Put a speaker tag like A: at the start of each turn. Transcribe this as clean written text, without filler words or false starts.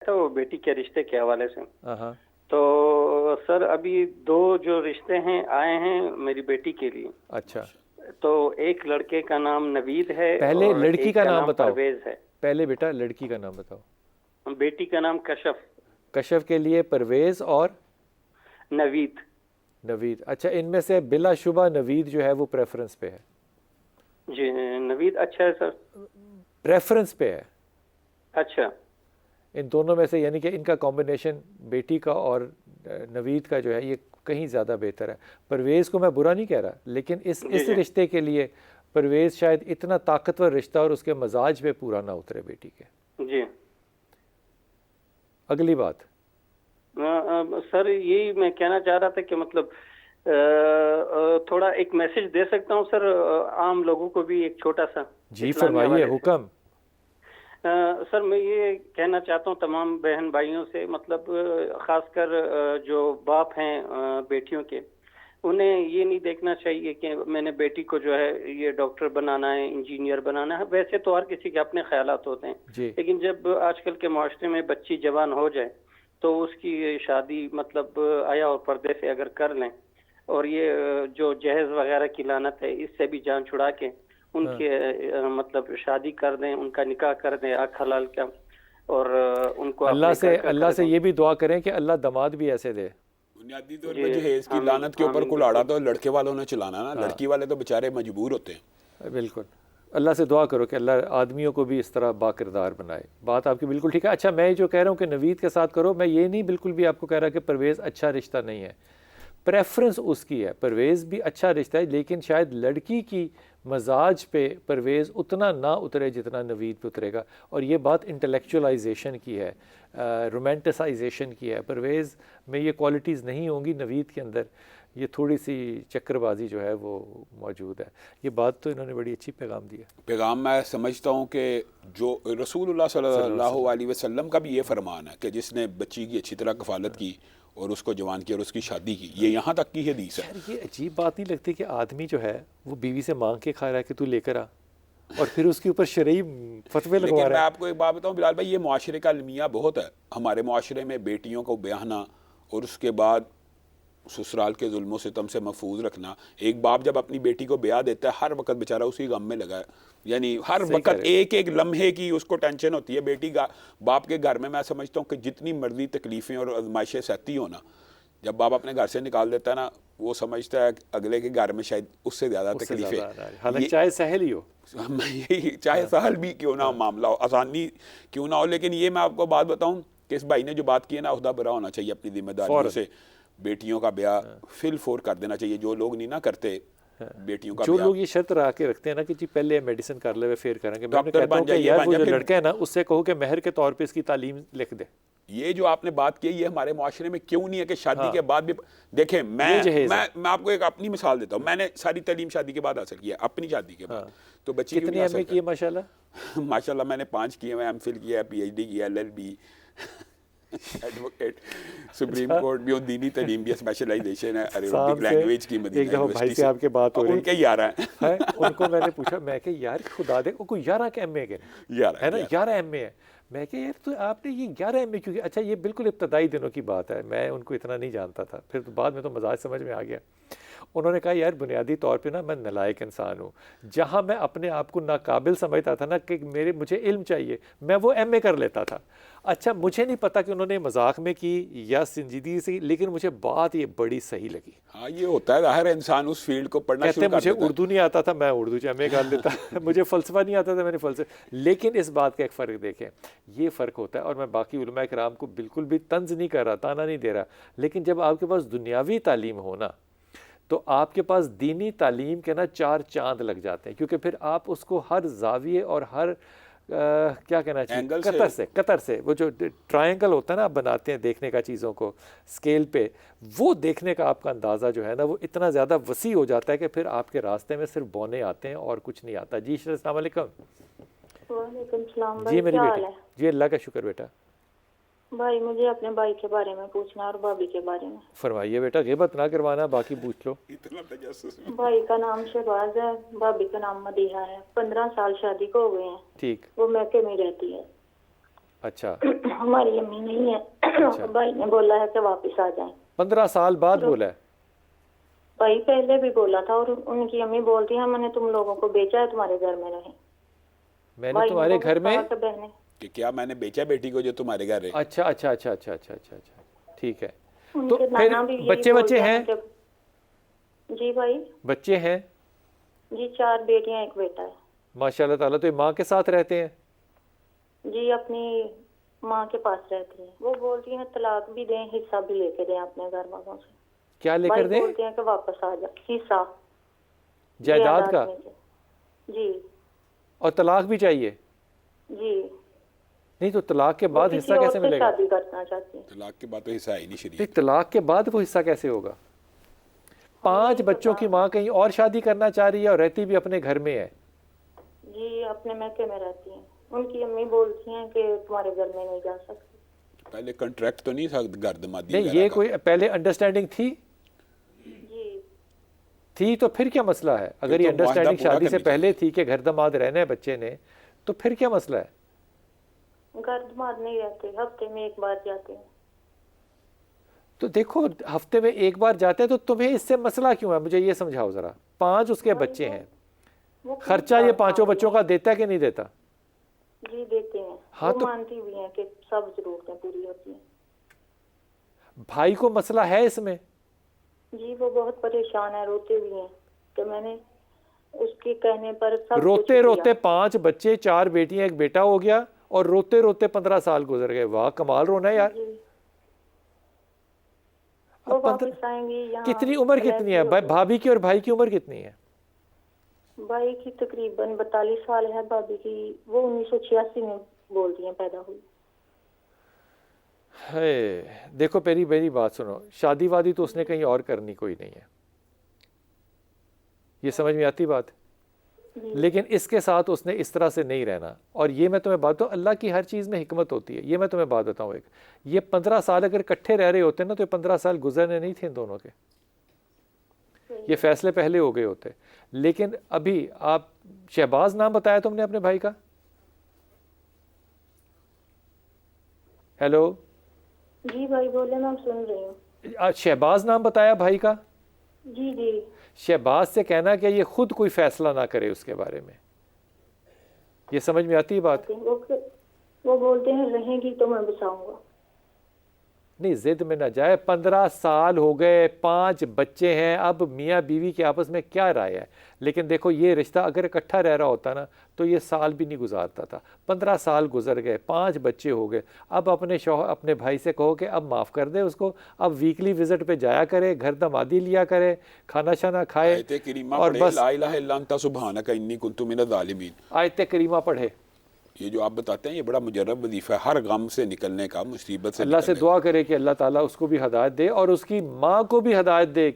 A: تو بیٹی کے رشتے کے حوالے سے
B: ہاں
A: تو سر ابھی دو جو رشتے ہیں آئے ہیں میری بیٹی کے لیے.
B: اچھا
A: تو ایک لڑکے کا نام نوید ہے
B: پہلے
A: اور
B: لڑکی
A: ایک
B: کا
A: کا
B: نام
A: نام
B: بتاؤ.
A: پرویز ہے.
B: پہلے بیٹا لڑکی کا نام بتاؤ.
A: بیٹی کا نام کشف.
B: کشف کے لیے پرویز اور
A: نوید.
B: نوید. اچھا ان میں سے بلا شبہ نوید جو ہے وہ پریفرنس پہ ہے.
A: جی نوید اچھا ہے سر.
B: پریفرنس پہ ہے.
A: اچھا.
B: ان دونوں میں سے یعنی کہ ان کا کمبینیشن بیٹی کا اور نوید کا جو ہے یہ کہیں زیادہ بہتر ہے. پرویز کو میں برا نہیں کہہ رہا لیکن
A: جی
B: اس
A: جی
B: رشتے کے لیے پرویز شاید اتنا طاقتور رشتہ اور اس کے مزاج پہ پورا نہ اترے بیٹی کے.
A: جی.
B: اگلی بات
A: سر یہی میں کہنا چاہ رہا تھا کہ مطلب تھوڑا ایک میسج دے سکتا ہوں سر عام لوگوں کو بھی ایک چھوٹا سا
B: جی
A: اسلامی
B: فرمائیے
A: حوالے سے.
B: حکم.
A: سر میں یہ کہنا چاہتا ہوں تمام بہن بھائیوں سے مطلب خاص کر جو باپ ہیں بیٹیوں کے انہیں یہ نہیں دیکھنا چاہیے کہ میں نے بیٹی کو جو ہے یہ ڈاکٹر بنانا ہے انجینئر بنانا ہے. ویسے تو ہر کسی کے اپنے خیالات ہوتے ہیں
B: جی
A: لیکن جب آج کل کے معاشرے میں بچی جوان ہو جائے تو اس کی شادی مطلب آیا اور پردے سے اگر کر لیں اور یہ جو جہیز وغیرہ کی لعنت ہے اس سے بھی جان چھڑا کے ان
B: ہاں.
A: کے مطلب شادی کر دیں ان کا نکاح کر دیں آنکھ حلال کا اور ان کو
B: اللہ
A: اپنے گھر کا
B: اللہ
A: کر
B: سے
A: دیں.
B: یہ بھی دعا کریں کہ اللہ دماد بھی ایسے دے.
C: بنیادی طور
A: جی
C: پہ جہیز کی
A: آمین
C: لعنت کے اوپر
A: آمین
C: کلاڑا
A: بالکل.
C: تو لڑکے والوں نے چلانا نا. لڑکی والے تو بےچارے مجبور ہوتے ہیں.
B: بالکل. اللہ سے دعا کرو کہ اللہ آدمیوں کو بھی اس طرح با کردار بنائے. بات آپ کی بالکل ٹھیک ہے. اچھا میں جو کہہ رہا ہوں کہ نوید کے ساتھ کرو, میں یہ نہیں بالکل بھی آپ کو کہہ رہا کہ پرویز اچھا رشتہ نہیں ہے. پریفرنس اس کی ہے. پرویز بھی اچھا رشتہ ہے لیکن شاید لڑکی کی مزاج پہ پرویز اتنا نہ اترے جتنا نوید پہ اترے گا. اور یہ بات انٹلیکچولائزیشن کی ہے, رومانٹسائزیشن کی ہے. پرویز میں یہ کوالٹیز نہیں ہوں گی, نوید کے اندر یہ تھوڑی سی چکر بازی جو ہے وہ موجود ہے. یہ بات تو انہوں نے بڑی اچھی پیغام دی ہے.
C: پیغام میں سمجھتا ہوں کہ جو رسول اللہ صلی اللہ علیہ وسلم کا بھی یہ فرمان ہے کہ جس نے بچی کی اچھی طرح کفالت کی اور اس کو جوان کی اور اس کی شادی کی, یہ یہاں تک کی حدیث ہے.
B: یار یہ عجیب بات نہیں لگتی کہ آدمی جو ہے وہ بیوی سے مانگ کے کھا رہا ہے کہ تو لے کر آ, اور پھر اس کے اوپر شرعی فتوے لگوا
C: لیکن میں
B: رہا ہے.
C: آپ کو ایک بات بتاؤں بلال بھائی, یہ معاشرے کا المیہ بہت ہے. ہمارے معاشرے میں بیٹیوں کو بیاہنا اور اس کے بعد سسرال کے ظلم و ستم سے محفوظ رکھنا. ایک باپ جب اپنی بیٹی کو بیاہ دیتا ہے ہر وقت بیچارہ اسی غم میں لگا ہے. یعنی ہر
B: صحیح کہہ
C: وقت
B: رہے
C: ایک ایک لمحے کی اس کو ٹینشن ہوتی ہے. بیٹی باپ کے گھر میں سمجھتا ہوں کہ جتنی مرضی تکلیفیں اور آزمائشیں سہتی ہو نا, جب باپ اپنے گھر سے نکال دیتا ہے نا وہ سمجھتا ہے اگلے کے گھر میں شاید اس سے زیادہ
B: اس سے
C: تکلیفیں.
B: زیادہ حالانکہ چاہے سہل ہی ہو,
C: یہی چاہے سہل بھی کیوں نہ معاملہ ہو, آسانی کیوں نہ ہو. لیکن یہ میں آپ کو بات بتاؤں کہ اس بھائی نے جو بات کی ہے نا, عہدہ برا ہونا چاہیے اپنی ذمہ داریوں سے. بیٹیوں کا بیاہ فل فور کر دینا چاہیے. جو لوگ نہیں نہ کرتے بیٹیوں کا
B: جو
C: بیاہ,
B: لوگ یہ شرط رکھ کے رکھتے ہیں نا کہ جی پہلے میڈیسن کر لے پھر کریں گے, میں
C: ڈاکٹر
B: کہتا ہوں
C: بن
B: کہ
C: جائیے
B: یار
C: بن
B: وہ
C: جائے.
B: جو
C: پھر
B: لڑکا ہے نا اس سے کہو کہ مہر کے طور پہ اس کی تعلیم لکھ دے.
C: یہ جو آپ نے بات کی یہ ہمارے معاشرے میں کیوں نہیں ہے کہ شادی کے بعد بھی دیکھیں. میں آپ کو ایک اپنی مثال دیتا ہوں. میں نے ساری تعلیم شادی کے بعد حاصل کی ہے, اپنی شادی کے بعد. تو بچی کیوں نہیں
B: کتنے
C: حاصل
B: کیے ماشاء اللہ؟
C: ماشاء اللہ میں نے 5 کیے ہیں. ایم فل کیا ہے, پی ایچ ڈی کیا, LLB, ایڈوکیٹ, سپریم کورٹ بھی, اور دینی تعلیم بھی اسپیشلائزیشن ہے عربک لینگویج کی مدینہ
B: ایک دفعہ بھائی
C: یونیورسٹی
B: سے آپ کے بات ہو رہی,
C: ان کے 11 ہیں.
B: ان کو میں نے پوچھا, میں کہ یار خدا دے کوئی 11 کے MA کے ہے نا, 11 MA ہے. میں کہ یار تو آپ نے یہ 11 MA کیونکہ اچھا یہ بالکل ابتدائی دنوں کی بات ہے, میں ان کو اتنا نہیں جانتا تھا. پھر تو بعد میں تو مزاج سمجھ میں آ گیا. انہوں نے کہا یار بنیادی طور پہ نا میں نالائق انسان ہوں. جہاں میں اپنے آپ کو ناقابل سمجھتا تھا نا کہ مجھے علم چاہیے, میں وہ MA کر لیتا تھا. اچھا مجھے نہیں پتا کہ انہوں نے مذاق میں کی یا سنجیدگی سے, لیکن مجھے بات یہ بڑی صحیح لگی.
C: ہاں یہ ہوتا ہے, ہر انسان اس فیلڈ کو پڑھنا
B: کہتے
C: شروع کر
B: مجھے
C: دیتا ہے.
B: اردو نہیں آتا تھا, میں اردو MA کر لیتا. مجھے فلسفہ نہیں آتا تھا, میں نے فلسفہ. لیکن اس بات کا ایک فرق دیکھیں, یہ فرق ہوتا ہے. اور میں باقی علماء کرام کو بالکل بھی طنز نہیں کر رہا, تانا نہیں دے رہا, لیکن جب آپ کے پاس دنیاوی تعلیم ہونا تو آپ کے پاس دینی تعلیم کے نا 4 چاند لگ جاتے ہیں, کیونکہ پھر آپ اس کو ہر زاویے اور ہر کیا کہنا چاہیے قطر سے وہ جو ٹرائنگل ہوتا ہے نا آپ بناتے ہیں دیکھنے کا چیزوں کو اسکیل پہ, وہ دیکھنے کا آپ کا اندازہ جو ہے نا وہ اتنا زیادہ وسیع ہو جاتا ہے کہ پھر آپ کے راستے میں صرف بونے آتے ہیں اور کچھ نہیں آتا. جی السلام علیکم.
D: وعلیکم السلام.
B: جی میری بیٹی, جی اللہ کا شکر بیٹا.
D: بھائی مجھے اپنے بھائی کے بارے میں پوچھنا اور بھابھی کے بارے میں.
B: فرمائیے بیٹا, غیبت نہ کروانا, باقی پوچھ لو.
D: بھائی کا نام شہباز ہے, بھابھی کا نام مدیحہ ہے. 15 سال شادی کو ہو گئے ہیں.
B: ٹھیک.
D: وہ میکے میں رہتی ہے.
B: اچھا
D: ہماری امی نہیں ہے، بھائی نے بولا ہے کہ واپس آ جائیں۔
B: 15 سال بعد بولا ہے؟
D: بھائی پہلے بھی بولا تھا، اور ان کی امی بولتی ہیں میں نے تم لوگوں کو بیچا ہے تمہارے گھر میں رہیں۔
B: میں نے تمہارے گھر میں
C: کہ کیا میں نے بیچا بیٹی کو جو تمہارے گھر ہے؟
B: اچھا اچھا اچھا اچھا اچھا اچھا اچھا ٹھیک ہے۔
D: ان
B: تو
D: کے
B: پھر
D: نانا بھی یہی
B: بچے
D: بولتے
B: ہیں؟
D: کہ جی بھائی،
B: بچے ہیں؟
D: جی 4 بیٹیاں 1 بیٹا ہے۔
B: ماشاء اللہ تعالیٰ۔ تو یہ ماں کے ساتھ رہتے ہیں؟
D: جی اپنی ماں کے پاس رہتی ہیں۔ وہ بولتی ہیں طلاق بھی دیں، حصہ بھی لے کے دیں اپنے گھر والوں سے۔
B: کیا لے
D: بھائی
B: کر دیں؟
D: بولتے ہیں کہ واپس آ جا، حصہ
B: جائیداد کا؟
D: میں سے۔ جی
B: اور طلاق بھی چاہیے؟
D: جی
B: نہیں تو طلاق کے بعد حصہ
D: کسی اور
B: کیسے
D: سے
B: ملے گا؟
D: شادی کرنا چاہتی ہیں۔
C: طلاق کے بعد تو حصہ ہے نہیں شریعت۔
B: نہیں طلاق کے بعد وہ حصہ کیسے ہوگا؟ 5 بچوں کی ماں کہیں اور شادی کرنا چاہ رہی ہے اور رہتی بھی اپنے گھر میں ہے۔
D: جی اپنے میکے میں رہتی ہیں۔ ان کی امی بولتی ہیں کہ تمہارے گھر میں نہیں جا سکتی۔
C: پہلے کنٹریکٹ تو نہیں تھا گردمادی
B: نہیں یہ کوئی پہلے انڈرسٹینڈنگ تھی؟
D: جی
B: تھی تو پھر کیا مسئلہ ہے؟ اگر یہ انڈرسٹینڈنگ شادی سے پہلے تھی کہ گھر دماد رہنا ہے بچے نے، تو پھر کیا مسئلہ ہے؟
D: گھر دماد نہیں رہتے، ہفتے میں 1 بار جاتے ہیں۔
B: تو دیکھو ہفتے میں 1 بار جاتے ہیں تو تمہیں اس سے مسئلہ کیوں ہے؟ مجھے یہ سمجھاؤ ذرا۔ 5 اس کے بچے ہیں، خرچہ یہ 5 بچوں کا دیتا ہے کہ نہیں دیتا؟
D: جی دیتے ہیں،
B: ہاں
D: وہ
B: تو
D: مانتی بھی ہیں کہ سب ضرورتیں پوری ہوتی ہیں۔
B: بھائی کو مسئلہ ہے اس میں؟
D: جی وہ بہت پریشان ہے، روتے بھی ہیں کہ میں نے اس کے کہنے پر سب
B: روتے روتے 5 بچے، 4 بیٹیاں 1 بیٹا ہو گیا، اور روتے روتے 15 سال گزر گئے۔ واہ کمال رونا ہے یار۔
D: وہ واپس آئیں گی یہاں۔
B: کتنی عمر کتنی ہے بھابھی کی اور بھائی کی عمر کتنی ہے؟
D: بھائی کی تقریباً 42 سال ہے، بھابھی کی وہ 1986 میں بولتی ہیں پیدا ہوئی۔
B: دیکھو میری بات سنو، شادی وادی تو اس نے کہیں اور کرنی کوئی نہیں ہے، یہ سمجھ میں آتی بات؟ لیکن اس کے ساتھ اس نے اس طرح سے نہیں رہنا۔ اور یہ میں تمہیں بات بتاؤں، اللہ کی ہر چیز میں حکمت ہوتی ہے۔ یہ میں تمہیں بات بتاؤں ایک، یہ 15 سال اگر کٹھے رہ رہے ہوتے نا تو یہ 15 سال گزرنے نہیں تھے ان دونوں کے، یہ فیصلے پہلے ہو گئے ہوتے۔ لیکن ابھی آپ شہباز نام بتایا تم نے اپنے بھائی کا؟ ہیلو
D: جی بھائی بولے، میں سن رہی ہوں۔
B: شہباز نام بتایا بھائی کا؟
D: جی جی
B: شہباز سے کہنا کہ یہ خود کوئی فیصلہ نہ کرے اس کے بارے میں۔ یہ سمجھ میں آتی ہے بات؟
D: وہ بولتے ہیں رہیں گی تو میں بساؤں گا۔
B: نہیں ضد میں نہ جائے، 15 سال ہو گئے، 5 بچے ہیں، اب میاں بیوی کے آپس میں کیا رائے ہے؟ لیکن دیکھو یہ رشتہ اگر اکٹھا رہ رہا ہوتا نا تو یہ سال بھی نہیں گزارتا تھا۔ 15 سال گزر گئے، 5 بچے ہو گئے، اب اپنے شوہر اپنے بھائی سے کہو کہ اب معاف کر دے اس کو، اب ویکلی وزٹ پہ جایا کرے، گھر دمادی لیا کرے، کھانا شانا کھائے، اور بس
C: لا الہ الا انت سبحانک انی کنت من الظالمین
B: آیت کریمہ پڑھے۔
C: یہ جو آپ بتاتے ہیں یہ بڑا مجرب وظیفہ ہے، ہر غم سے نکلنے کا، مصیبت سے
B: اللہ سے دعا کرے کہ اللہ تعالیٰ اس کو بھی ہدایت دے اور اس کی ماں کو بھی ہدایت دے۔